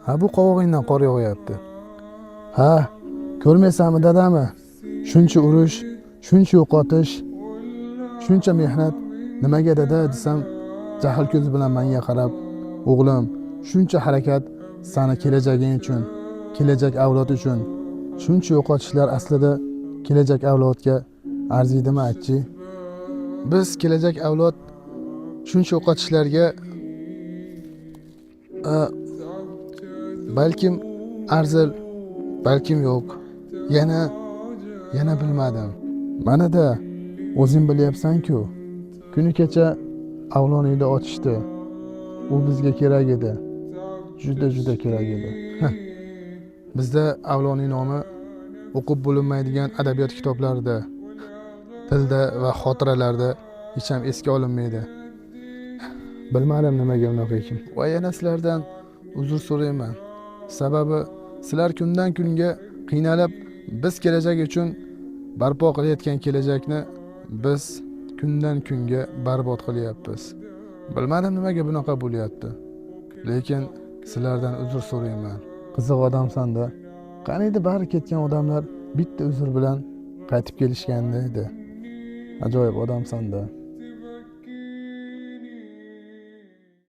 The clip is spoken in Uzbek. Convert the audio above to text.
Ha, bu qovog'ingdan qor yog'yapti. Ha, ko'rmaysanmi dadami? Shuncha urush, shuncha yo'qotish, shuncha mehnat. Nimaga dada desam, jahl ko'zi bilan menga qarab, o'g'lim, shuncha harakat sani kelajaging uchun, kelajak avlod uchun. Shuncha yo'qotishlar aslida kelajak avlodga arziydimi aytchi? Biz kelajak avlod shuncha yo'qotishlarga balkim arzir, balkim yo'q. Yana bilmadim. Mana-da o'zing bilyapsan-ku. Kuni kecha avloningni ochishdi. U bizga kerak edi. Juda kerak edi. Bizda avloniy nomi o'qib bo'linmaydigan adabiyot kitoblarida, tilda va xotiralarda hech ham esga olinmaydi. Bilmadim nimaga unaqa ekan. Va yana sizlardan uzr so'rayman. Sababi sizlar kundan kunga qiynalib, biz kelajak uchun barpo qilayotgan kelajakni biz kundan kunga barbod qilyapmiz. Bilmadim nimaga bunaqa bo'lyapti. Lekin sizlardan uzr so'rayman. Qiziq odamsan-da. Qaniydi bari ketgan odamlar bitta uzr bilan qaytib kelishgandi edi. Ajoyib odamsan-da.